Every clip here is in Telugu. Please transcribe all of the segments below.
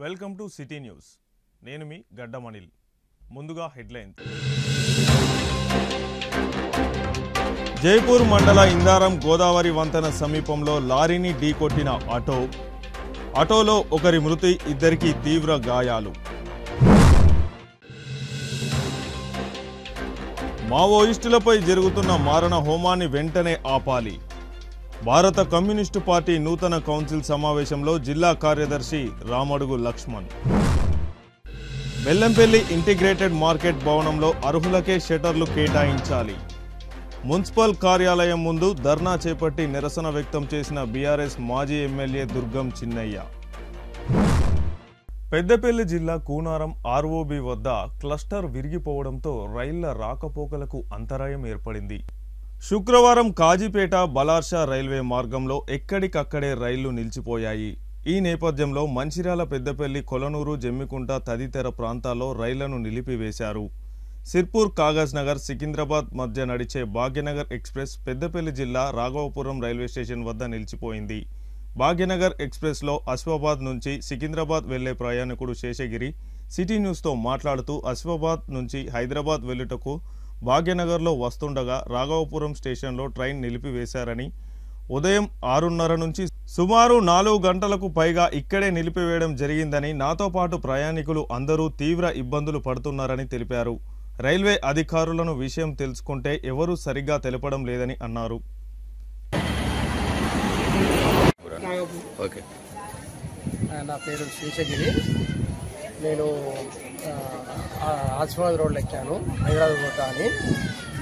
Welcome to city news. నేను మీ గడ్డమనిల్. ముందుగా హెడ్లైన్స్. జైపూర్ మండల ఇందారం గోదావరి వంతెన సమీపంలో లారీని ఢీకొట్టిన ఆటోలో ఒకరి మృతి, ఇద్దరికి తీవ్ర గాయాలు. మావోయిస్టులపై జరుగుతున్న మారణ హోమాన్ని వెంటనే ఆపాలి. భారత కమ్యూనిస్టు పార్టీ నూతన కౌన్సిల్ సమావేశంలో జిల్లా కార్యదర్శి రామడుగు లక్ష్మణ్. బెల్లంపల్లి ఇంటిగ్రేటెడ్ మార్కెట్ భవనంలో అర్హులకే షట్టర్లు కేటాయించాలి. మున్సిపల్ కార్యాలయం ముందు ధర్నా చేపట్టి నిరసన వ్యక్తం చేసిన బీఆర్ఎస్ మాజీ ఎమ్మెల్యే దుర్గం చిన్నయ్య. పెద్దపల్లి జిల్లా కూనారం ఆర్ఓబి వద్ద క్లస్టర్ విరిగిపోవడంతో రైళ్ల రాకపోకలకు అంతరాయం ఏర్పడింది. శుక్రవారం కాజీపేట బలార్షా రైల్వే మార్గంలో ఎక్కడికక్కడే రైళ్లు నిలిచిపోయాయి. ఈ నేపథ్యంలో మంచిర్యాల, పెద్దపల్లి, కొలనూరు, జమ్మికుంట తదితర ప్రాంతాల్లో రైళ్లను నిలిపివేశారు. సిర్పూర్, కాగజ్ నగర్, సికింద్రాబాద్ మధ్య నడిచే భాగ్యనగర్ ఎక్స్ప్రెస్ పెద్దపల్లి జిల్లా రాఘవపురం రైల్వే స్టేషన్ వద్ద నిలిచిపోయింది. భాగ్యనగర్ ఎక్స్ప్రెస్లో అసిఫాబాద్ నుంచి సికింద్రాబాద్ వెళ్లే ప్రయాణికుడు శేషగిరి సిటీ న్యూస్తో మాట్లాడుతూ అసిఫాబాద్ నుంచి హైదరాబాద్ వెళ్లుటకు భాగ్యనగర్లో వస్తుండగా రాఘవపురం స్టేషన్లో ట్రైన్ నిలిపివేశారని, ఉదయం 6:30 నుంచి సుమారు 4 గంటలకు పైగా ఇక్కడే నిలిపివేయడం జరిగిందని, నాతో పాటు ప్రయాణికులు అందరూ తీవ్ర ఇబ్బందులు పడుతున్నారని తెలిపారు. రైల్వే అధికారులను విషయం తెలుసుకుంటే ఎవరూ సరిగ్గా తెలపడం లేదని అన్నారు. నా పేరు శేషగిరి. నేను ఆసిఫాబాద్ రోడ్లో ఎక్కాను. హైదరాబాద్ పోతా అని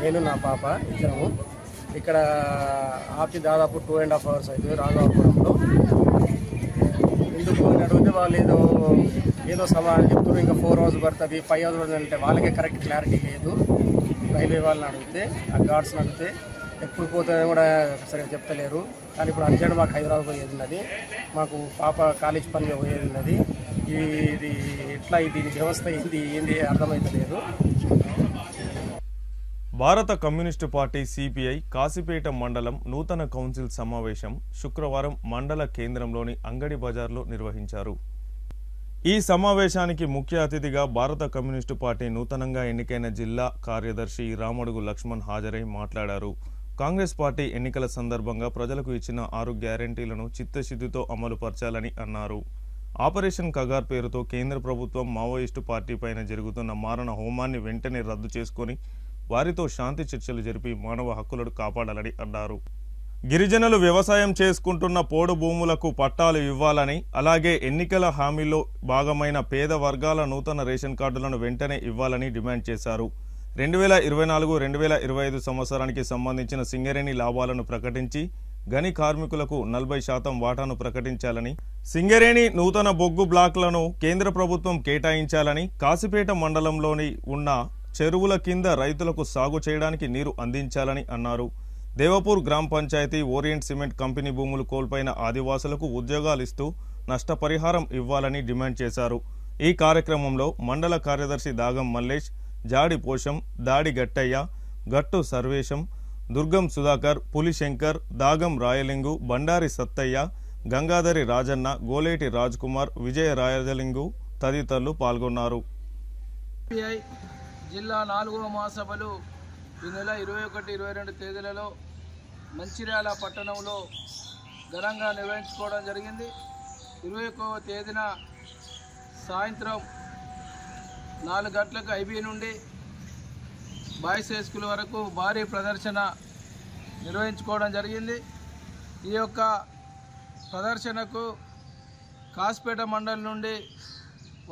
నేను నా పాప ఇద్దరము ఇక్కడ ఆపి దాదాపు 2.5 hours అవుతుంది రాఘవపురంలో. ఎందుకు అని అడిగితే వాళ్ళు ఏదో సమాధానం చెప్తున్నారు. ఇంకా 4 hours పడుతుంది, 5 hours పడుతుంది అంటే వాళ్ళకే కరెక్ట్ క్లారిటీ లేదు. రైల్వే వాళ్ళని అడిగితే, ఆ గార్డ్స్ని అడిగితే ఎప్పుడు పోతుందని కూడా సరిగ్గా చెప్తలేరు. కానీ ఇప్పుడు అర్జెంట్ మాకు హైదరాబాద్ పోయేది ఉన్నది, మాకు పాప కాలేజ్ పని పోయేది ఉన్నది. ఇది ఎట్లా దీని వ్యవస్థ ఏంది అర్థమైతలేదు. భారత కమ్యూనిస్టు పార్టీ సిపిఐ కాశీపేట మండలం నూతన కౌన్సిల్ సమావేశం శుక్రవారం మండల కేంద్రంలోని అంగడి బజార్లో నిర్వహించారు. ఈ సమావేశానికి ముఖ్య అతిథిగా భారత కమ్యూనిస్టు పార్టీ నూతనంగా ఎన్నికైన జిల్లా కార్యదర్శి రామడుగు లక్ష్మణ్ హాజరై మాట్లాడారు. కాంగ్రెస్ పార్టీ ఎన్నికల సందర్భంగా ప్రజలకు ఇచ్చిన 6 గ్యారంటీలను చిత్తశుద్ధితో అమలు పరచాలని అన్నారు. ఆపరేషన్ కగార్ పేరుతో కేంద్ర ప్రభుత్వం మావోయిస్టు పార్టీ పైన జరుగుతున్న మారణ హోమాన్ని వెంటనే రద్దు చేసుకుని వారితో శాంతి చర్చలు జరిపి మానవ హక్కులను కాపాడాలని అన్నారు. గిరిజనులు వ్యవసాయం చేసుకుంటున్న పోడు భూములకు పట్టాలు ఇవ్వాలని, అలాగే ఎన్నికల హామీలో భాగమైన పేద వర్గాల నూతన రేషన్ కార్డులను వెంటనే ఇవ్వాలని డిమాండ్ చేశారు. 2024-2025 సంవత్సరానికి సంబంధించిన సింగరేణి లాభాలను ప్రకటించి గని కార్మికులకు 40% వాటాను ప్రకటించాలని, సింగరేణి నూతన బొగ్గు బ్లాక్లను కేంద్ర ప్రభుత్వం కేటాయించాలని, కాశీపేట మండలంలోని ఉన్న చెరువుల కింద రైతులకు సాగు చేయడానికి నీరు అందించాలని అన్నారు. దేవపూర్ గ్రామ పంచాయతీ ఓరియంట్ సిమెంట్ కంపెనీ భూములు కోల్పోయిన ఆదివాసులకు ఉద్యోగాలిస్తూ నష్టపరిహారం ఇవ్వాలని డిమాండ్ చేశారు. ఈ కార్యక్రమంలో మండల కార్యదర్శి దాగం మల్లేష్, జాడి పోషం, దాడి గట్టయ్య, గట్టు సర్వేశం, దుర్గం సుధాకర్, పులిశంకర్, దాగం రాయలింగు, బండారి సత్తయ్య, గంగాధరి రాజన్న, గోలేటి రాజ్ కుమార్, విజయ రాయలింగు తదితరులు పాల్గొన్నారు. జిల్లా 4వ మహాసభలు ఈ నెల 21-22 తేదీలలో మంచిర్యాల పట్టణంలో ఘనంగా నిర్వహించుకోవడం జరిగింది. 21వ తేదీన సాయంత్రం 4 గంటలకు ఐబీ నుండి బాయ్స్ హై స్కూల్ వరకు భారీ ప్రదర్శన నిర్వహించుకోవడం జరిగింది. ఈ యొక్క ప్రదర్శనకు కాశీపేట మండలం నుండి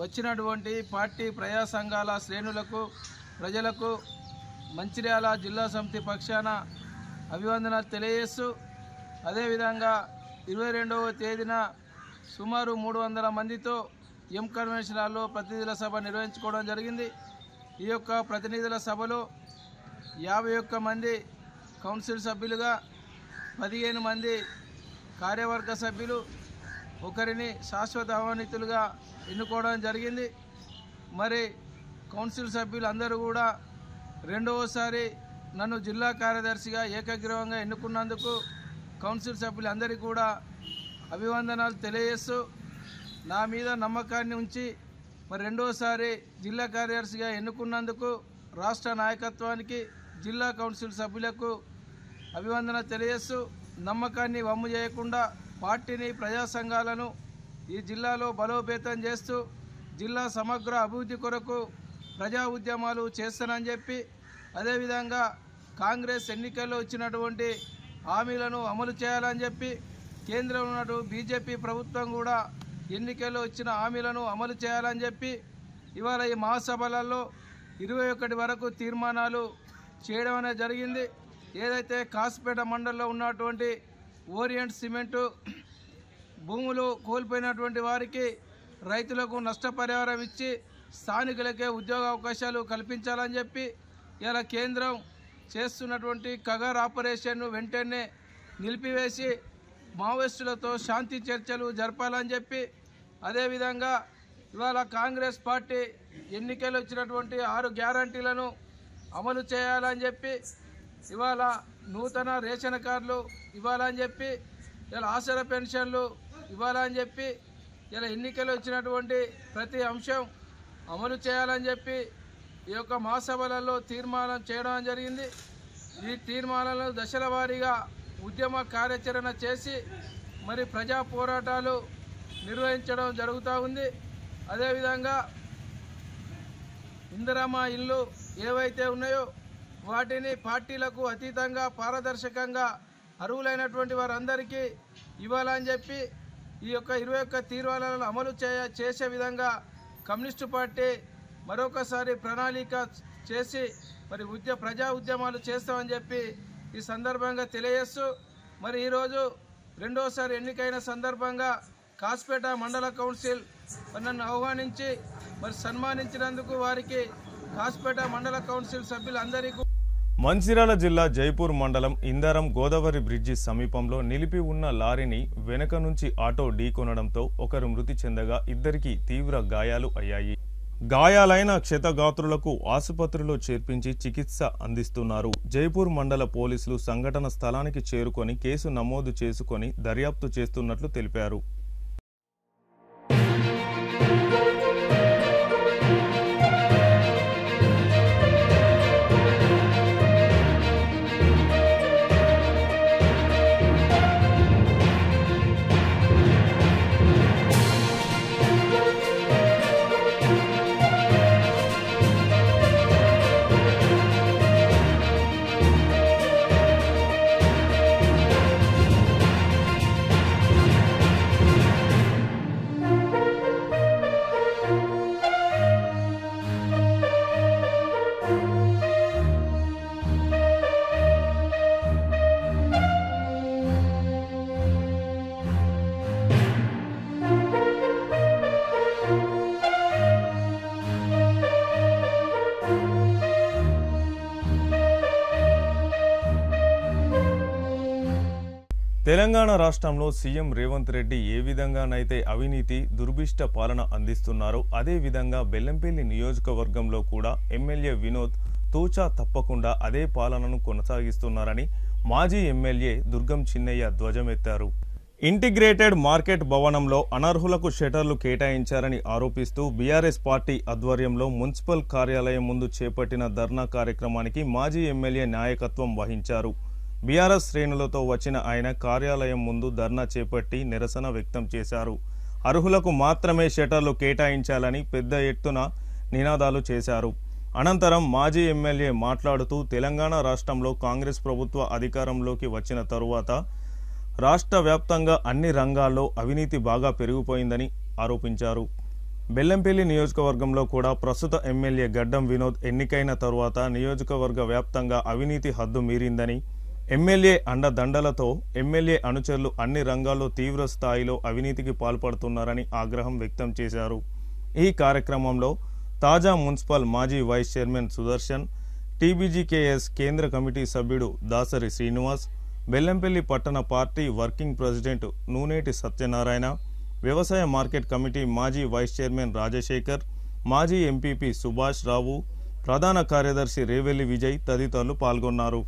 వచ్చినటువంటి పార్టీ ప్రజా సంఘాల శ్రేణులకు, ప్రజలకు మంచిర్యాల జిల్లా సమితి పక్షాన అభివందనాలు తెలియజేస్తూ, అదేవిధంగా 22వ తేదీన సుమారు 300 మందితో ఎం కన్వెన్షన్ హాల్లో ప్రతినిధుల సభ నిర్వహించుకోవడం జరిగింది. ఈ యొక్క ప్రతినిధుల సభలో 51 మంది కౌన్సిల్ సభ్యులుగా, 15 మంది కార్యవర్గ సభ్యులు, ఒకరిని శాశ్వత ఆహ్వానితులుగా ఎన్నుకోవడం జరిగింది. మరి కౌన్సిల్ సభ్యులు అందరూ కూడా రెండవసారి నన్ను జిల్లా కార్యదర్శిగా ఏకగ్రీవంగా ఎన్నుకున్నందుకు కౌన్సిల్ సభ్యులందరికీ కూడా అభివందనాలు తెలియజేస్తూ, నా మీద నమ్మకాన్ని ఉంచి మరి రెండోసారి జిల్లా కార్యదర్శిగా ఎన్నుకున్నందుకు రాష్ట్ర నాయకత్వానికి జిల్లా కౌన్సిల్ సభ్యులకు అభివందన తెలియజేస్తూ నమ్మకాన్ని వమ్ము చేయకుండా పార్టీని ప్రజా సంఘాలను ఈ జిల్లాలో బలోపేతం చేస్తూ జిల్లా సమగ్ర అభివృద్ధి కొరకు ప్రజా ఉద్యమాలు చేస్తానని చెప్పి అదేవిధంగా కాంగ్రెస్ ఎన్నికల్లో ఇచ్చినటువంటి హామీలను అమలు చేయాలని చెప్పి కేంద్రంలో ఉన్నటువంటి బీజేపీ ప్రభుత్వం కూడా ఎన్నికల్లో ఇచ్చిన హామీలను అమలు చేయాలని చెప్పి ఇవాళ ఈ మహాసభలలో 21 వరకు తీర్మానాలు చేయడం అనేది జరిగింది. ఏదైతే కాసిపేట మండలంలో ఉన్నటువంటి ఓరియంట్ సిమెంటు భూములు కోల్పోయినటువంటి వారికి రైతులకు నష్టపరిహారం ఇచ్చి స్థానికులకే ఉద్యోగ అవకాశాలు కల్పించాలని చెప్పి ఇలా కేంద్రం చేస్తున్నటువంటి కగర్ ఆపరేషన్ను వెంటనే నిలిపివేసి మావోయిస్టులతో శాంతి చర్చలు జరపాలని చెప్పి అదేవిధంగా ఇవాళ కాంగ్రెస్ పార్టీ ఎన్నికలు ఇచ్చినటువంటి 6 గ్యారంటీలను అమలు చేయాలని చెప్పి ఇవాళ నూతన రేషన్ కార్డులు ఇవ్వాలని చెప్పి ఇలా ఆసరా పెన్షన్లు ఇవ్వాలని చెప్పి ఇలా ఎన్నికలు ఇచ్చినటువంటి ప్రతి అంశం అమలు చేయాలని చెప్పి ఈ యొక్క మహాసభలలో తీర్మానం చేయడం జరిగింది. ఈ తీర్మానాలను దశల వారీగా ఉద్యమ కార్యాచరణ చేసి మరి ప్రజా పోరాటాలు నిర్వహించడం జరుగుతూ ఉంది. అదేవిధంగా ఇందిరమ్మ ఇల్లు ఏవైతే ఉన్నాయో వాటిని పార్టీలకు అతీతంగా పారదర్శకంగా అర్హులైనటువంటి వారందరికీ ఇవ్వాలని చెప్పి ఈ యొక్క 21 తీర్మానాలను అమలు చేసే విధంగా కమ్యూనిస్టు పార్టీ మరొకసారి ప్రణాళిక చేసి మరి ప్రజా ఉద్యమాలు చేస్తామని చెప్పి ఈ సందర్భంగా తెలియజేస్తూ మరి ఈరోజు రెండోసారి ఎన్నికైన సందర్భంగా కాసిపేట మండల కౌన్సిల్ నన్ను ఆహ్వానించి మరి సన్మానించినందుకు వారికి కాసిపేట మండల కౌన్సిల్ సభ్యులందరికీ మంచిర్యాల జిల్లా జైపూర్ మండలం ఇందరం గోదావరి బ్రిడ్జి సమీపంలో నిలిపి ఉన్న లారీని వెనక నుంచి ఆటో ఢీకొనడంతో ఒకరు మృతి చెందగా ఇద్దరికి తీవ్ర గాయాలు అయ్యాయి. గాయాలైన క్షతగాత్రులకు ఆసుపత్రిలో చేర్పించి చికిత్స అందిస్తున్నారు. జైపూర్ మండల పోలీసులు సంఘటన స్థలానికి చేరుకొని కేసు నమోదు చేసుకొని దర్యాప్తు చేస్తున్నట్లు తెలిపారు. తెలంగాణ రాష్ట్రంలో సీఎం రేవంత్ రెడ్డి ఏ విధంగానైతే అవినీతి దుర్భిష్ట పాలన అందిస్తున్నారో అదే విధంగా బెల్లంపల్లి నియోజకవర్గంలో కూడా ఎమ్మెల్యే వినోద్ తూచా తప్పకుండా అదే పాలనను కొనసాగిస్తున్నారని మాజీ ఎమ్మెల్యే దుర్గం చిన్నయ్య ధ్వజమెత్తారు. ఇంటిగ్రేటెడ్ మార్కెట్ భవనంలో అనర్హులకు షటర్లు కేటాయించారని ఆరోపిస్తూ బీఆర్ఎస్ పార్టీ ఆధ్వర్యంలో మున్సిపల్ కార్యాలయం ముందు చేపట్టిన ధర్నా కార్యక్రమానికి మాజీ ఎమ్మెల్యే నాయకత్వం వహించారు. బీఆర్ఎస్ శ్రేణులతో వచ్చిన ఆయన కార్యాలయం ముందు ధర్నా చేపట్టి నిరసన వ్యక్తం చేశారు. అర్హులకు మాత్రమే షటర్లు కేటాయించాలని పెద్ద ఎత్తున నినాదాలు చేశారు. అనంతరం మాజీ ఎమ్మెల్యే మాట్లాడుతూ తెలంగాణ రాష్ట్రంలో కాంగ్రెస్ ప్రభుత్వ అధికారంలోకి వచ్చిన తరువాత రాష్ట్ర వ్యాప్తంగా అన్ని రంగాల్లో అవినీతి బాగా పెరిగిపోయిందని ఆరోపించారు. బెల్లంపల్లి నియోజకవర్గంలో కూడా ప్రస్తుత ఎమ్మెల్యే గడ్డం వినోద్ ఎన్నికైన తరువాత నియోజకవర్గ వ్యాప్తంగా అవినీతి హద్దు మీరిందని, ఎమ్మెల్యే అండదండలతో ఎమ్మెల్యే అనుచరులు అన్ని రంగాల్లో తీవ్ర స్థాయిలో అవినీతికి పాల్పడుతున్నారని ఆగ్రహం వ్యక్తం చేశారు. ఈ కార్యక్రమంలో తాజా మున్సిపల్ మాజీ వైస్ చైర్మన్ సుదర్శన్, టీబీజీకేఎస్ కేంద్ర కమిటీ సభ్యుడు దాసరి శ్రీనివాస్, బెల్లంపల్లి పట్టణ party working president Nuneti Satyanarayana, వ్యవసాయ మార్కెట్ కమిటీ మాజీ వైస్ చైర్మన్ రాజశేఖర్, మాజీ ఎంపీపీ సుభాష్ రావు, ప్రధాన కార్యదర్శి రేవెల్లి విజయ్ తదితరులు పాల్గొన్నారు.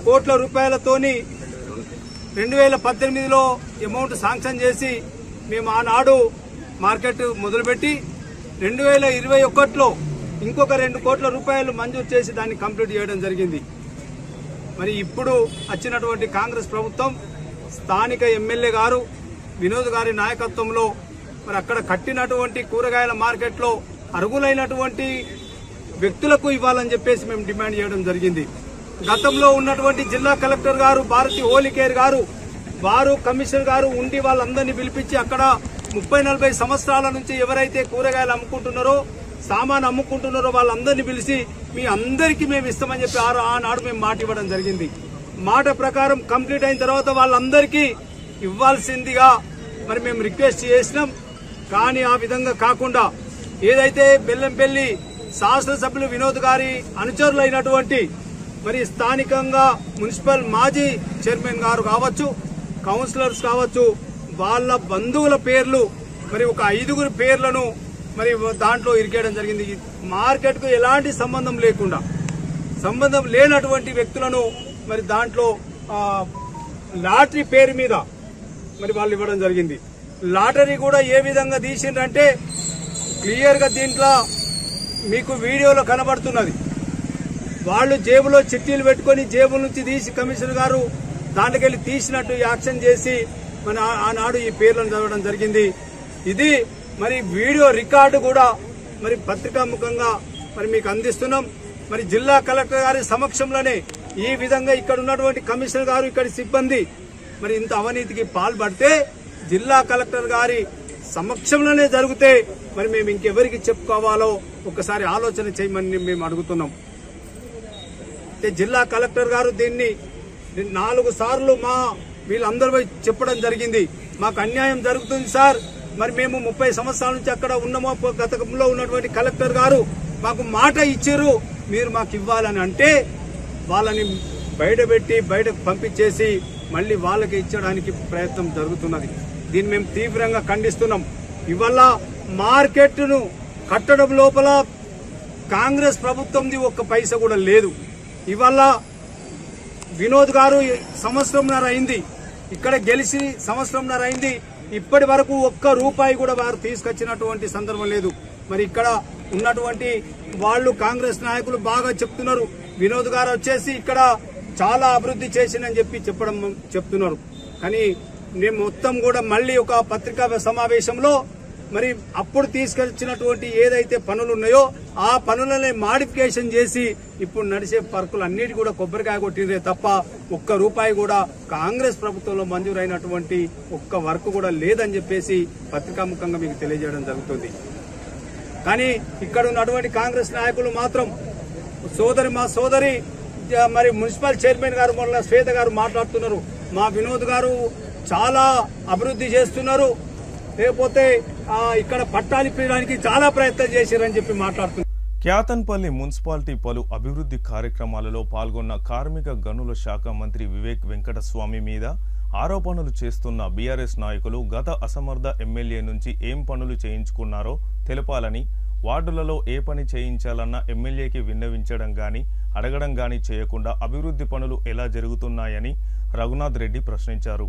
కోట్ల రూపాయలతోని 2018లో అమౌంట్ శాంక్షన్ చేసి మేము ఆనాడు మార్కెట్ మొదలుపెట్టి 2021లో ఇంకొక 2 కోట్ల రూపాయలు మంజూరు చేసి దాన్ని కంప్లీట్ చేయడం జరిగింది. మరి ఇప్పుడు వచ్చినటువంటి కాంగ్రెస్ ప్రభుత్వం స్థానిక ఎమ్మెల్యే గారు వినోద్ గారి నాయకత్వంలో మరి అక్కడ కట్టినటువంటి కూరగాయల మార్కెట్లో అర్హులైనటువంటి వ్యక్తులకు ఇవ్వాలని చెప్పేసి మేము డిమాండ్ చేయడం జరిగింది. గతంలో ఉన్నటువంటి జిల్లా కలెక్టర్ గారు భారతి హోలికేర్ గారు వారు కమిషనర్ గారు ఉండి వాళ్ళందరినీ పిలిపించి అక్కడ 30-40 సంవత్సరాల నుంచి ఎవరైతే కూరగాయలు అమ్ముకుంటున్నారో సామాన్ అమ్ముకుంటున్నారో వాళ్ళందరినీ పిలిచి మీ అందరికీ మేము ఇస్తామని చెప్పి ఆనాడు మేము మాట ఇవ్వడం జరిగింది. మాట ప్రకారం కంప్లీట్ అయిన తర్వాత వాళ్ళందరికీ ఇవ్వాల్సిందిగా మరి మేము రిక్వెస్ట్ చేసినాం. కానీ ఆ విధంగా కాకుండా ఏదైతే బెల్లంపల్లి శాసనసభ్యులు వినోద్ గారి అనుచరులైనటువంటి మరి స్థానికంగా మున్సిపల్ మాజీ చైర్మన్ గారు కావచ్చు, కౌన్సిలర్స్ కావచ్చు, వాళ్ళ బంధువుల పేర్లు మరి ఒక 5 పేర్లను మరి దాంట్లో ఇరికేయడం జరిగింది. మార్కెట్ కు ఎలాంటి సంబంధం లేనటువంటి వ్యక్తులను మరి దాంట్లో లాటరీ పేరు మీద మరి వాళ్ళు ఇవ్వడం జరిగింది. లాటరీ కూడా ఏ విధంగా తీసిండ్రంటే క్లియర్ గా దీంట్లో మీకు వీడియోలో కనబడుతున్నది. వాళ్ళు జేబులో చిట్టీలు పెట్టుకుని జేబుల నుంచి తీసి కమిషనర్ గారు దాంట్లోకెళ్లి తీసినట్టు యాక్షన్ చేసి మన ఆనాడు ఈ పేర్లను చదవడం జరిగింది. ఇది మరి వీడియో రికార్డు కూడా మరి పత్రికాముఖంగా మరి మీకు అందిస్తున్నాం. మరి జిల్లా కలెక్టర్ గారి సమక్షంలోనే ఈ విధంగా ఇక్కడ ఉన్నటువంటి కమిషనర్ గారు ఇక్కడి సిబ్బంది మరి ఇంత అవినీతికి పాల్పడితే జిల్లా కలెక్టర్ గారి సమక్షంలోనే జరిగితే మరి మేము ఇంకెవరికి చెప్పుకోవాలో ఒకసారి ఆలోచన చేయమని మేము అడుగుతున్నాం. జిల్లా కలెక్టర్ గారు దీన్ని 4 సార్లు మా వీళ్ళందరూ చెప్పడం జరిగింది. మాకు అన్యాయం జరుగుతుంది సార్, మరి మేము 30 సంవత్సరాల నుంచి అక్కడ ఉన్నామో, గతంలో ఉన్నటువంటి కలెక్టర్ గారు మాకు మాట ఇచ్చారు మీరు మాకు ఇవ్వాలని అంటే వాళ్ళని బయటకు పంపించేసి మళ్లీ వాళ్ళకి ఇచ్చడానికి ప్రయత్నం జరుగుతున్నది. దీన్ని మేము తీవ్రంగా ఖండిస్తున్నాం. ఇవాళ మార్కెట్ను కట్టడం లోపల కాంగ్రెస్ ప్రభుత్వంది ఒక్క పైసా కూడా లేదు. ఇవాళ వినోద్ గారు 1.5 సంవత్సరం అయింది, ఇక్కడ గెలిచి 1.5 సంవత్సరం అయింది. ఇప్పటి వరకు ఒక్క రూపాయి కూడా వారు తీసుకొచ్చినటువంటి సందర్భం లేదు. మరి ఇక్కడ ఉన్నటువంటి వాళ్ళు కాంగ్రెస్ నాయకులు బాగా చెప్తున్నారు, వినోద్ గారు వచ్చేసి ఇక్కడ చాలా అభివృద్ధి చేసిందని చెప్తున్నారు. కానీ మేము మొత్తం కూడా మళ్లీ ఒక పత్రికా సమావేశంలో మరి అప్పుడు తీసుకొచ్చినటువంటి ఏదైతే పనులు ఉన్నాయో ఆ పనులని మాడిఫికేషన్ చేసి ఇప్పుడు నడిచే పర్కులు అన్నిటి కూడా కొబ్బరికాయ కొట్టిరే తప్ప ఒక్క రూపాయి కూడా కాంగ్రెస్ ప్రభుత్వంలో మంజూరైనటువంటి ఒక్క వర్క్ కూడా లేదని చెప్పేసి పత్రికాముఖంగా మీకు తెలియజేయడం జరుగుతుంది. కానీ ఇక్కడ ఉన్నటువంటి కాంగ్రెస్ నాయకులు మాత్రం మా సోదరి మరి మున్సిపల్ చైర్మన్ గారు మొన్న శ్వేత గారు మాట్లాడుతున్నారు, మా వినోద్ గారు చాలా అభివృద్ధి చేస్తున్నారు, లేకపోతే ఇక్కడ పట్టాలు ఇప్పడానికి చాలా ప్రయత్నం చేశారని చెప్పి మాట్లాడుతున్నారు. క్యాతన్పల్లి మున్సిపాలిటీ పలు అభివృద్ధి కార్యక్రమాలలో పాల్గొన్న కార్మిక గనుల శాఖ మంత్రి వివేక్ వెంకటస్వామి మీద ఆరోపణలు చేస్తున్న బీఆర్ఎస్ నాయకులు గత అసమర్థ ఎమ్మెల్యే నుంచి ఏం పనులు చేయించుకున్నారో తెలపాలని, వార్డులలో ఏ పని చేయించాలన్న ఎమ్మెల్యేకి విన్నవించడం గాని అడగడం గాని చేయకుండా అభివృద్ధి పనులు ఎలా జరుగుతున్నాయని రఘునాథ్ రెడ్డి ప్రశ్నించారు.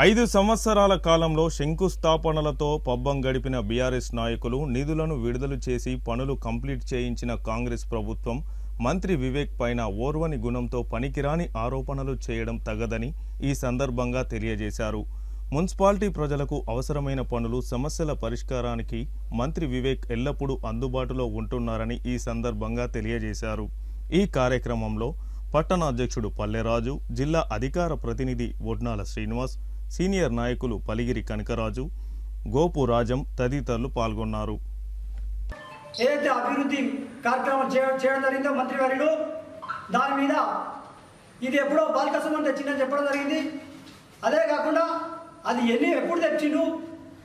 5 సంవత్సరాల కాలంలో శంకుస్థాపనలతో పబ్బం గడిపిన బీఆర్ఎస్ నాయకులు నిధులను విడుదల చేసి పనులు కంప్లీట్ చేయించిన కాంగ్రెస్ ప్రభుత్వం మంత్రి వివేక్ పైన ఓర్వని గుణంతో పనికిరాని ఆరోపణలు చేయడం తగదని ఈ సందర్భంగా తెలియజేశారు. మున్సిపాలిటీ ప్రజలకు అవసరమైన పనులు, సమస్యల పరిష్కారానికి మంత్రి వివేక్ ఎల్లప్పుడూ అందుబాటులో ఉంటున్నారని ఈ సందర్భంగా తెలియజేశారు. ఈ కార్యక్రమంలో పట్టణ అధ్యక్షుడు పల్లెరాజు, జిల్లా అధికార ప్రతినిధి ఒడ్నాల శ్రీనివాస్, సీనియర్ నాయకులు పలిగిరి కనకరాజు, గోపు రాజం తదితరులు పాల్గొన్నారు. ఏదైతే అభివృద్ధి కార్యక్రమం చేయడం జరిగిందో మంత్రివర్యులు దాని మీద ఇది ఎప్పుడో బాలిక సంబంధం తెచ్చిందని చెప్పడం జరిగింది. అదే కాకుండా అది ఎప్పుడు తెచ్చిండు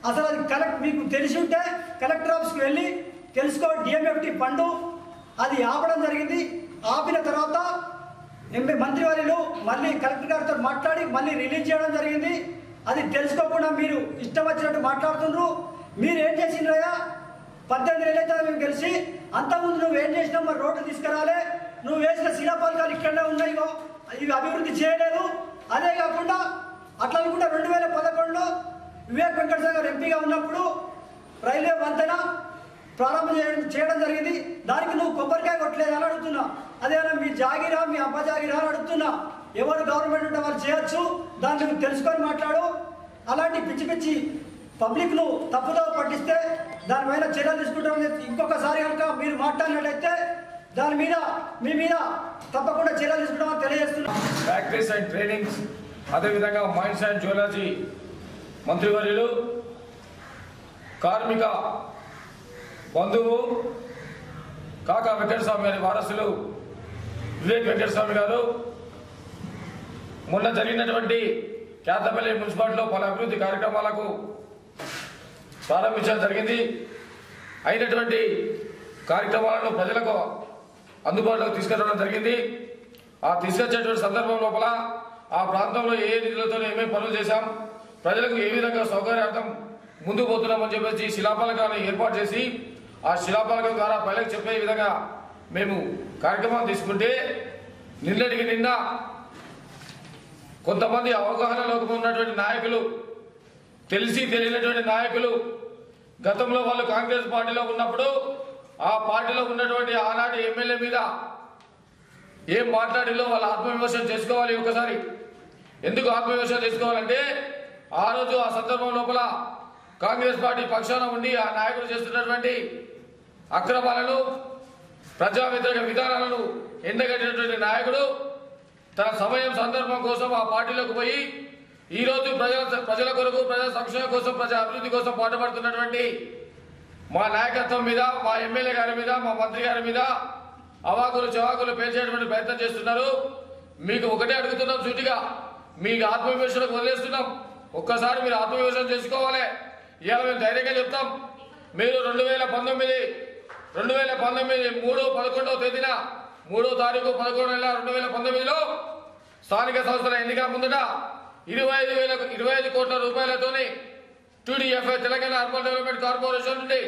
అసలు అది మీకు తెలిసి ఉంటే కలెక్టర్ ఆఫీస్కి వెళ్ళి తెలుసుకో. డిఎంఎఫ్టీ ఫండ్ అది ఆపడం జరిగింది. ఆపిన తర్వాత మంత్రివర్యులు మళ్ళీ కలెక్టర్ గారితో మాట్లాడి మళ్ళీ రిలీజ్ చేయడం జరిగింది. అది తెలుసుకోకుండా మీరు ఇష్టం వచ్చినట్టు మాట్లాడుతున్నారు. మీరు ఏం చేసిండ్రయ్యా? 18 ఏళ్ళైతే మేము కలిసి అంతకుముందు నువ్వు ఏం చేసినావు? మరి రోడ్లు తీసుకురాలే, నువ్వు వేసిన శిలాపలకాలు ఇక్కడనే ఉన్నాయి, ఇవి అభివృద్ధి చేయలేదు. అదే కాకుండా అట్లా అనుకుంటే 2011లో వివేక్ వెంకటస్వామి గారు ఎంపీగా ఉన్నప్పుడు రైల్వే వంతెన ప్రారంభం చేయడం జరిగింది. దానికి నువ్వు కొబ్బరికాయ కొట్టలేదు అని అడుగుతున్నా. అదేనా మీ జాగిరా, మీ అబ్బా జాగిరా అని అడుగుతున్నా. ఎవరు గవర్నమెంట్ ఉంటే వాళ్ళు చేయొచ్చు, దాన్ని నువ్వు తెలుసుకొని మాట్లాడు. అలాంటి పిచ్చి పిచ్చి పబ్లిక్ను తప్పుదో పట్టిస్తే దానిపైన చర్యలు తీసుకుంటామని ఇంకొకసారి కనుక మీరు మాట్లాడినట్లయితే దాని మీద మీ మీద తప్పకుండా చర్యలు తీసుకుంటామని తెలియజేస్తున్నాం. ఫ్యాక్టరీస్ అండ్ ట్రైనింగ్స్, అదేవిధంగా మైన్స్ అండ్ జ్యువెలర్జీ మంత్రివర్యులు, కార్మిక బంధువు కాకా వెంకటస్వామి గారి వారసులు వివేక్ వెంకటస్వామి గారు మొన్న జరిగినటువంటి కేతపల్లి మున్సిపాలిటీలో పలు అభివృద్ధి కార్యక్రమాలకు ప్రారంభించడం జరిగింది. అయినటువంటి కార్యక్రమాలను ప్రజలకు అందుబాటులోకి తీసుకురావడం జరిగింది. ఆ తీసుకొచ్చేటువంటి సందర్భం లోపల ఆ ప్రాంతంలో ఏ నిధులతో ఏమేమి పనులు చేశాం, ప్రజలకు ఏ విధంగా సౌకర్యార్థం ముందుకు పోతున్నామని చెప్పేసి శిలాఫలకాలను ఏర్పాటు చేసి ఆ శిలాఫలకం ద్వారా ప్రజలకు చెప్పే విధంగా మేము కార్యక్రమాలు తీసుకుంటే నిన్నటికి నిన్న కొంతమంది అవగాహనలోకి ఉన్నటువంటి నాయకులు, తెలిసి తెలియనటువంటి నాయకులు, గతంలో వాళ్ళు కాంగ్రెస్ పార్టీలో ఉన్నప్పుడు ఆ పార్టీలో ఉన్నటువంటి ఆనాటి ఎమ్మెల్యే మీద ఏం మాట్లాడిలో వాళ్ళు ఆత్మవిమర్శనం చేసుకోవాలి. ఒకసారి ఎందుకు ఆత్మవిమర్శనం చేసుకోవాలంటే ఆ రోజు ఆ సందర్భం లోపల కాంగ్రెస్ పార్టీ పక్షాన ఉండి ఆ నాయకులు చేస్తున్నటువంటి అక్రమాలను, ప్రజా వ్యతిరేక విధానాలను ఎండగట్టినటువంటి నాయకుడు తన సమయం సందర్భం కోసం ఆ పార్టీలోకి పోయి ఈ రోజు ప్రజల కొరకు, ప్రజా సంక్షేమం కోసం, ప్రజా అభివృద్ధి కోసం పాటుపడుతున్నటువంటి మా నాయకత్వం మీద, మా ఎమ్మెల్యే గారి మీద, మా మంత్రి గారి మీద అవాకులు చవాకులు పేల్చేటువంటి ప్రయత్నం చేస్తున్నారు. మీకు ఒకటే అడుగుతున్నాం సూటిగా, మీకు ఆత్మవిమర్శలకు వదిలేస్తున్నాం. ఒక్కసారి మీరు ఆత్మవిమర్శనం చేసుకోవాలి. ఇవాళ మేము ధైర్యంగా చెప్తాం. మీరు 2019 3/11 తేదీన 3వ తారీఖు 11 నెల 2019లో స్థానిక సంస్థల ఎన్నికల ముందట 25 కోట్ల రూపాయలతోని TDFI Telangana urban development corporation నుండి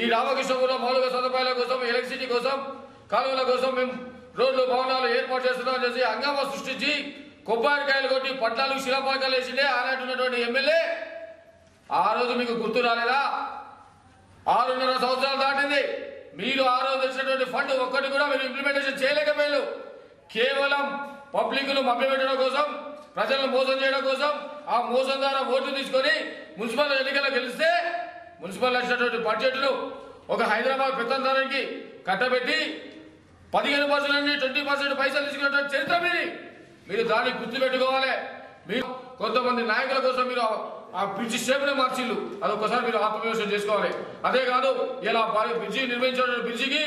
ఈ రామకృష్ణపురం మౌలిక సదుపాయాల కోసం, ఎలక్ట్రిసిటీ కోసం, కాలువల కోసం మేము రోడ్లు, భవనాలు ఏర్పాటు చేస్తున్నామని చేసి హంగామా సృష్టించి కొబ్బరికాయలు కొట్టి 14 శిలాఫలకాలు వేసిండే ఆనాటి ఉన్నటువంటి ఎమ్మెల్యే. ఆ రోజు మీకు గుర్తు రాలేదా? 6.5 సంవత్సరాలు దాటింది. మీరు ఆ రోజు వచ్చినటువంటి ఫండ్ ఒక్కటి కూడా మీరు ఇంప్లిమెంటేషన్ చేయలేకపోయారు. కేవలం పబ్లిక్ ను మభ్యపెట్టడం కోసం, ప్రజలను మోసం చేయడం కోసం, ఆ మోసం ద్వారా ఓట్లు తీసుకొని మున్సిపల్ ఎన్నికల్లో గెలిస్తే మున్సిపల్ వచ్చినటువంటి బడ్జెట్ను ఒక హైదరాబాద్ పెత్తందారానికి కట్టబెట్టి 15% నుండి 20% పైసలు తీసుకున్నటువంటి చరిత్ర మీరు దాన్ని గుర్తుపెట్టుకోవాలి. మీరు కొంతమంది నాయకుల కోసం మీరు ఆ బ్రిడ్జి షేప్నే మార్చిల్లు. అదొకసారి మీరు ఆత్మవిమర్శనం చేసుకోవాలి. అదే కాదు, ఇలా బ్రిడ్జి నిర్మించిన బ్రిడ్జికి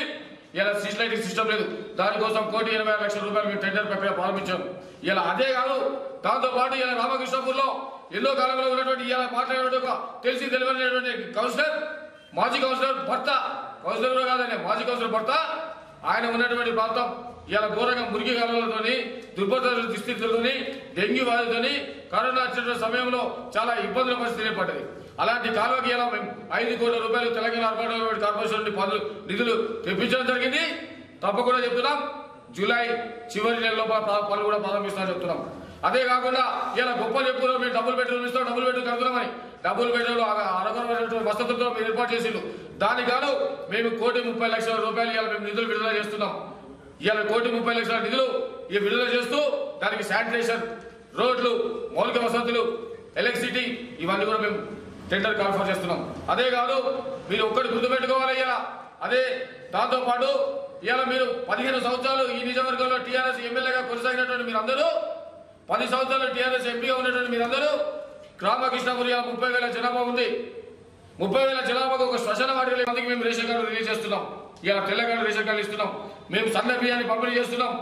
ఇలా స్ట్రీట్ లైటింగ్ సిస్టమ్ లేదు. దానికోసం 1,80,00,000 రూపాయలు మేము టెండర్ ప్రక్రియ ప్రారంభించాం. ఇలా అదే కాదు, దాంతో పాటు ఇలా రామకృష్ణపూర్లో ఎన్నో కాలంలో ఉన్నటువంటి ఇలా మాట్లాడినటువంటి తెలిసి తెలియనటువంటి కౌన్సిలర్, మాజీ కౌన్సిలర్ భర్త, కౌన్సిలర్ కూడా కాదండి, మాజీ కౌన్సిలర్ భర్త, ఆయన ఉన్నటువంటి ప్రాంతం ఇలా ఘోరంగా మురికి కాలువలతోని, దుర్భర దుస్థితులతోని, డెంగ్యూ బాధతోని కరోనా వచ్చిన సమయంలో చాలా ఇబ్బందుల పరిస్థితి ఏర్పడ్డది. అలాంటి కాలువకి ఇలా మేము 5 కోట్ల రూపాయలు తెలంగాణ అర్బన్ డెవలప్మెంట్ కార్పొరేషన్ నుండి నిధులు తెప్పించడం జరిగింది. తప్పకుండా చెప్తున్నాం, జూలై చివరి నెలలో పనులు కూడా ప్రారంభిస్తామని చెప్తున్నాం. అదే కాకుండా ఇలా గొప్పలు చెప్పుకున్నాం, మేము డబుల్ బెడ్రూమ్ ఇస్తాం, డబుల్ బెడ్రూమ్ కలుగుతామని. డబుల్ బెడ్రూమ్ అరకొరమైనటువంటి వసతులతో మీరు ఏర్పాటు చేసిండు. దానికి గాను మేము 1,30,00,000 రూపాయలు ఇలా మేము నిధులు విడుదల చేస్తున్నాం. ఇవాళ 1,30,00,000 నిధులు విడుదల చేస్తూ దానికి శానిటేషన్, రోడ్లు, మౌలిక వసతులు, ఎలక్ట్రిసిటీ ఇవన్నీ కూడా మేము టెండర్ కాన్ఫర్ చేస్తున్నాం. అదే కాదు, మీరు ఒక్కటి గుర్తుపెట్టుకోవాలి. ఇలా అదే దాంతో పాటు ఇవాళ మీరు 15 సంవత్సరాలు ఈ నియోజకవర్గంలో టీఆర్ఎస్ ఎమ్మెల్యేగా కొనసాగినటువంటి మీరందరూ, 10 సంవత్సరాలు టీఆర్ఎస్ ఎంపీగా ఉన్నటువంటి మీరందరూ, రామకృష్ణపురి 30,000 జనాభా ఉంది. 30,000 జనాభాకు ఒక శ్మశాన వాటిక మందికి మేము రేషన్ కార్డు రిలీజ్ చేస్తున్నాం. ఇలా తెలంగాణ రేషన్ కార్డు ఇస్తున్నాం. మేము సన్న బియ్యాన్ని పంపిణీ చేస్తున్నాం.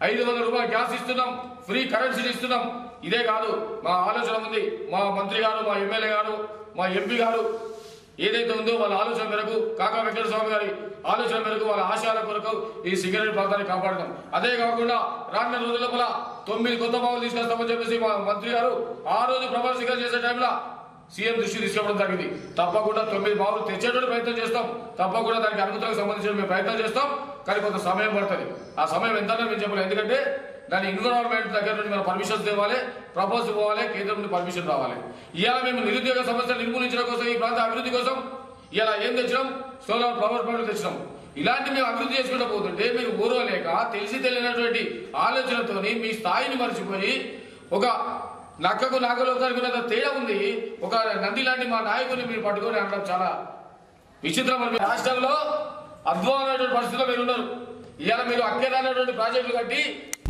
500 రూపాయలు గ్యాస్ ఇస్తున్నాం. ఫ్రీ కరెన్సీ ఇస్తున్నాం. ఇదే కాదు, మా ఆలోచన ఉంది. మా మంత్రి గారు, మా ఎమ్మెల్యే గారు, మా ఎంపీ గారు ఏదైతే ఉందో వాళ్ళ ఆలోచన మేరకు, కాకా వెంకటస్వామి గారి ఆలోచన మేరకు, వాళ్ళ ఆశయాల కొరకు ఈ సింగరేణి ప్రాంతాన్ని కాపాడతాం. అదే కాకుండా రానున్న రోజుల లోపల 9 కొత్త బావులు తీసుకొస్తామని చెప్పేసి మా మంత్రి గారు ఆ రోజు ప్రమాణ స్వీకారం చేసే టైంలో సీఎం దృష్టి తీసుకోవడం జరిగింది. తప్పకుండా 9 బావులు తెచ్చేటువంటి ప్రయత్నం చేస్తాం. తప్పకుండా దానికి అనుమతులకు సంబంధించిన మేము ప్రయత్నం చేస్తాం. కానీ కొంత సమయం పడుతుంది. ఆ సమయం ఎంతనే మేము చెప్పలేదు. ఎందుకంటే దాని ఎన్విరాన్మెంట్ దగ్గర నుండి మనం పర్మిషన్స్ తేవాలి, ప్రపోజల్ పోవాలి, కేంద్రం నుండి పర్మిషన్ రావాలి. ఇవాళ మేము నిరుద్యోగ సమస్యలు నిర్మూలించడం కోసం, ఈ ప్రాంత అభివృద్ధి కోసం ఇలా ఏం తెచ్చినాం, సోలార్ పవర్ ప్లాంట్ తెచ్చినాం. ఇలాంటి మేము అభివృద్ధి చేసుకుంటూ పోతుంటే మీరు ఊరవలేక తెలిసి తెలియనటువంటి ఆలోచనతోని మీ స్థాయిని మర్చిపోయి ఒక నక్కకు నాగలోకానికి ఉన్నంత తేడా ఉంది. ఒక నంది లాంటి మా నాయకుని మీరు పట్టుకొని అనడం చాలా విచిత్రం. రాష్ట్రంలో అద్భుతమైనటువంటి పరిస్థితుల్లో మీరు ఉన్నారు. ఇవాళ మీరు అక్కేదానటువంటి ప్రాజెక్టులు కట్టి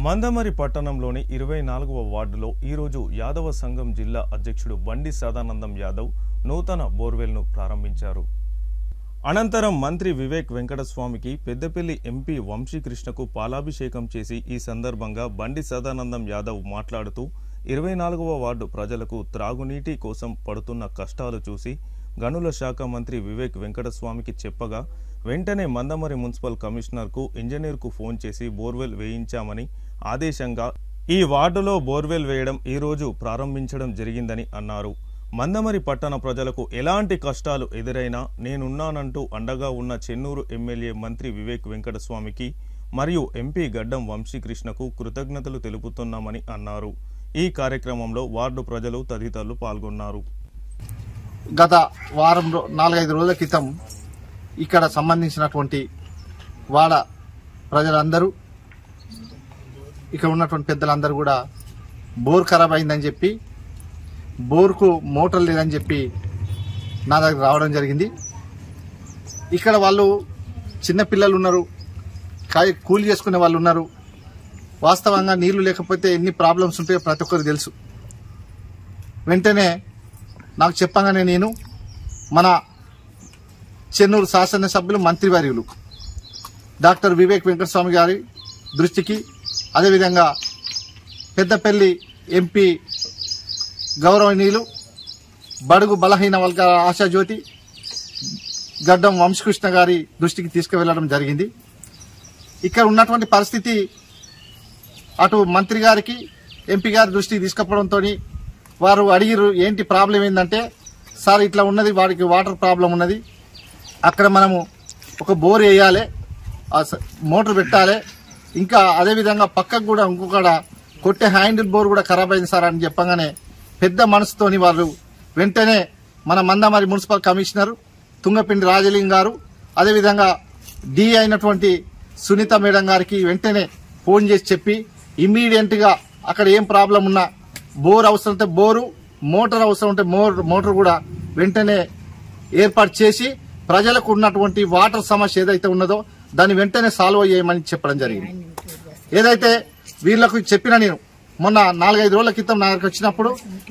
మందమరి పట్టణంలోని 24వ వార్డులో ఈరోజు యాదవ సంఘం జిల్లా అధ్యక్షుడు బండి సదానందం యాదవ్ నూతన బోర్వెల్ను ప్రారంభించారు. అనంతరం మంత్రి వివేక్ వెంకటస్వామికి పెద్దపల్లి ఎంపీ వంశీకృష్ణకు పాలాభిషేకం చేసి ఈ సందర్భంగా బండి సదానందం యాదవ్ మాట్లాడుతూ 24వ వార్డు ప్రజలకు త్రాగునీటి కోసం పడుతున్న కష్టాలు చూసి గనుల శాఖ మంత్రి వివేక్ వెంకటస్వామికి చెప్పగా వెంటనే మందమరి మున్సిపల్ కమిషనర్కు ఇంజనీర్కు ఫోన్ చేసి బోర్వెల్ వేయించామని ఆదేశంగా ఈ వార్డులో బోర్వెల్ వేయడం ఈరోజు ప్రారంభించడం జరిగిందని అన్నారు. మందమరి పట్టణ ప్రజలకు ఎలాంటి కష్టాలు ఎదురైనా నేనున్నానంటూ అండగా ఉన్న చెన్నూరు ఎమ్మెల్యే మంత్రి వివేక్ వెంకటస్వామికి మరియు ఎంపీ గడ్డం వంశీకృష్ణకు కృతజ్ఞతలు తెలుపుతున్నామని అన్నారు. ఈ కార్యక్రమంలో వార్డు ప్రజలు తదితరులు పాల్గొన్నారు. గత వారం 4-5 రోజుల క్రితం ఇక్కడ సంబంధించినటువంటి వాడ ప్రజలందరూ ఇక్కడ ఉన్నటువంటి పెద్దలందరూ కూడా బోర్ ఖరాబ్ అయిందని చెప్పి, బోర్కు మోటార్ లేదని చెప్పి నా దగ్గర రావడం జరిగింది. ఇక్కడ వాళ్ళు చిన్న పిల్లలు ఉన్నారు, కూలి చేసుకునే వాళ్ళు ఉన్నారు. వాస్తవంగా నీళ్లు లేకపోతే ఎన్ని ప్రాబ్లమ్స్ ఉంటాయో ప్రతి ఒక్కరికి తెలుసు. వెంటనే నాకు చెప్పగానే నేను మన చెన్నూరు శాసనసభ్యులు మంత్రివర్యులు డాక్టర్ వివేక్ వెంకటస్వామి గారి దృష్టికి, అదేవిధంగా పెద్దపల్లి ఎంపీ గౌరవనీయులు బడుగు బలహీన వర్గాల ఆశాజ్యోతి గడ్డం వంశీకృష్ణ గారి దృష్టికి తీసుకువెళ్లడం జరిగింది. ఇక్కడ ఉన్నటువంటి పరిస్థితి అటు మంత్రి గారికి ఎంపీ గారి దృష్టికి తీసుకుపోవడంతో వారు అడిగిరు, ఏంటి ప్రాబ్లం ఏంటంటే, సార్ ఇట్లా ఉన్నది, వాడికి వాటర్ ప్రాబ్లం ఉన్నది, అక్కడ మనము ఒక బోర్ వేయాలి, మోటార్ పెట్టాలి, ఇంకా అదేవిధంగా పక్కకు కూడా ఇంకొక కొట్టే హ్యాండిల్ బోర్ కూడా ఖరాబ్ అయింది సార్ అని చెప్పగానే పెద్ద మనసుతోని వాళ్ళు వెంటనే మన మందమరి మున్సిపల్ కమిషనర్ తుంగపిండి రాజలింగ్ గారు, అదేవిధంగా డి అయినటువంటి సునీత మేడం గారికి వెంటనే ఫోన్ చేసి చెప్పి ఇమ్మీడియట్ గా అక్కడ ఏం ప్రాబ్లం ఉన్నా, బోర్ అవసరం ఉంటే బోరు, మోటార్ అవసరం ఉంటే మోటార్ కూడా వెంటనే ఏర్పాటు చేసి ప్రజలకు ఉన్నటువంటి వాటర్ సమస్య ఏదైతే ఉన్నదో దాన్ని వెంటనే సాల్వ్ చేయమని చెప్పడం జరిగింది. ఏదైతే వీళ్లకు చెప్పిన నేను మొన్న 4-5 రోజుల క్రితం నా దగ్గరకు వచ్చినప్పుడు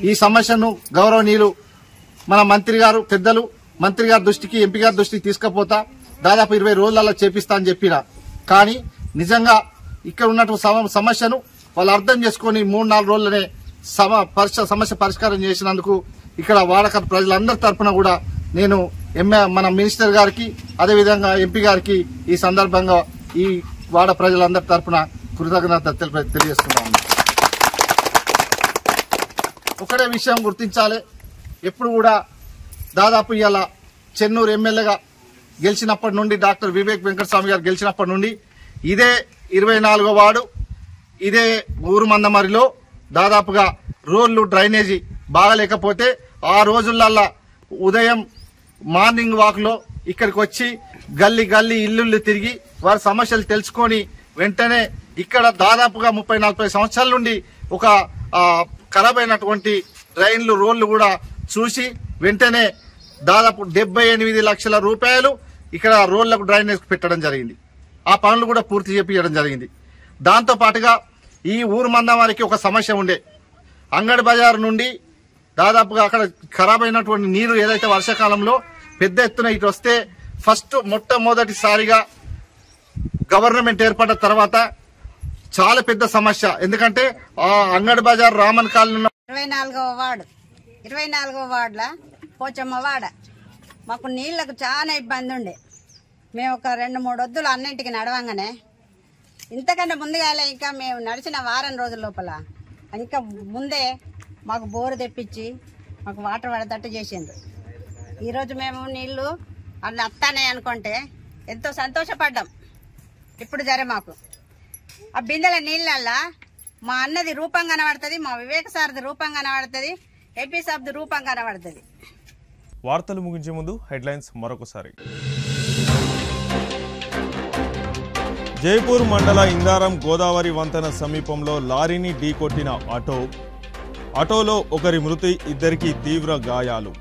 ఈ సమస్యను గౌరవనీయులు మన మంత్రి గారు పెద్దలు మంత్రి గారి దృష్టికి ఎంపీ గారి దృష్టికి తీసుకుపోతా దాదాపు 20 రోజులలో చేపిస్తా అని చెప్పిన. కానీ నిజంగా ఇక్కడ ఉన్నటువంటి సమస్యను వాళ్ళు అర్థం చేసుకుని 3-4 రోజులనే సమస్య పరిష్కారం చేసినందుకు ఇక్కడ వాడక ప్రజలందరి తరఫున కూడా నేను మన మినిస్టర్ గారికి అదేవిధంగా ఎంపీ గారికి ఈ సందర్భంగా ఈ వాడ ప్రజలందరి తరఫున కృతజ్ఞత తెలియజేస్తున్నాను. ఒకటే విషయం గుర్తించాలి, ఎప్పుడు కూడా దాదాపు ఇవాళ చెన్నూరు ఎమ్మెల్యేగా గెలిచినప్పటి నుండి డాక్టర్ వివేక్ వెంకటస్వామి గారు గెలిచినప్పటి నుండి ఇదే 24వ వార్డు ఇదే ఊరు మందమరిలో దాదాపుగా రోడ్లు డ్రైనేజీ బాగలేకపోతే ఆ రోజులల్లా ఉదయం మార్నింగ్ వాక్ లో ఇక్కడికి వచ్చి గల్లీ గల్లీ ఇల్లు తిరిగి వారి సమస్యలు తెలుసుకొని వెంటనే ఇక్కడ దాదాపుగా 30-40 సంవత్సరాల నుండి ఒక ఖరాబ్ అయినటువంటి డ్రైన్లు రోడ్లు కూడా చూసి వెంటనే దాదాపు 78 లక్షల రూపాయలు ఇక్కడ రోడ్లకు డ్రైనేజ్ పెట్టడం జరిగింది. ఆ పనులు కూడా పూర్తి చేపించడం జరిగింది. దాంతో పాటుగా ఈ ఊరు మందమరికి ఒక సమస్య ఉండే, అంగడి బజార్ నుండి దాదాపుగా అక్కడ ఖరాబ్ అయినటువంటి నీరు ఏదైతే వర్షాకాలంలో పెద్ద ఎత్తున ఇటు వస్తే ఫస్ట్ మొట్టమొదటిసారిగా గవర్నమెంట్ ఏర్పడ్డ తర్వాత చాలా పెద్ద సమస్య. ఎందుకంటే ఆ అంగడి బజార్ రామన్ కాలనీ 24వ వార్డుల పోచమ్మ వాడ మాకు నీళ్లకు చాలా ఇబ్బంది ఉండే. మేము ఒక 2-3 వద్దులు అన్నింటికి నడవంగానే ఇంతకంటే ముందుగా ఇంకా మేము నడిచిన వారం రోజుల లోపల ఇంకా ముందే మాకు బోరు తెప్పించి మాకు వాటర్ పడేటట్టు చేసిండ్రు. ఈరోజు మేము నీళ్లు అట్లా వస్తానే అనుకుంటే ఎంతో సంతోషపడ్డాం. ఇప్పుడు జరే మాకు ఆ బిందెల నీళ్ళల్లా మా అన్నది రూపం కనబడుతుంది, మా వివేక్ సార్ది రూపం కనబడుతుంది, ఏపీ సాబ్ది రూపం కనబడుతుంది. వార్తలు ముగించే ముందు హెడ్లైన్స్ మరొకసారి. జైపూర్ మండల ఇందారం గోదావరి వంతెన సమీపంలో లారీని ఢీకొట్టిన ఆటోలో ఒకరి మృతి, ఇద్దరికి తీవ్ర గాయాలు.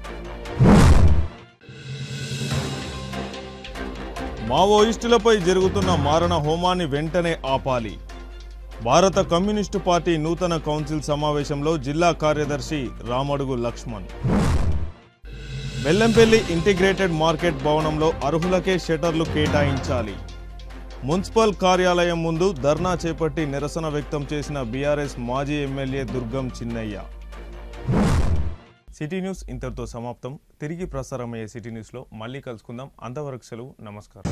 మావోయిస్టులపై జరుగుతున్న మారణ హోమాన్ని వెంటనే ఆపాలి. భారత కమ్యూనిస్టు పార్టీ నూతన కౌన్సిల్ సమావేశంలో జిల్లా కార్యదర్శి రామడుగు లక్ష్మణ్. బెల్లంపల్లి ఇంటిగ్రేటెడ్ మార్కెట్ భవనంలో అర్హులకే షట్టర్లు కేటాయించాలి. మున్సిపల్ కార్యాలయం ముందు ధర్నా చేపట్టి నిరసన వ్యక్తం చేసిన బీఆర్ఎస్ మాజీ MLA Durgam Chinnaiah. City news ఇంతటితో సమాప్తం. తిరిగి ప్రసారమయ్యే సిటీ న్యూస్లో మళ్ళీ కలుసుకుందాం. అంతవరకు సెలవు. నమస్కారం.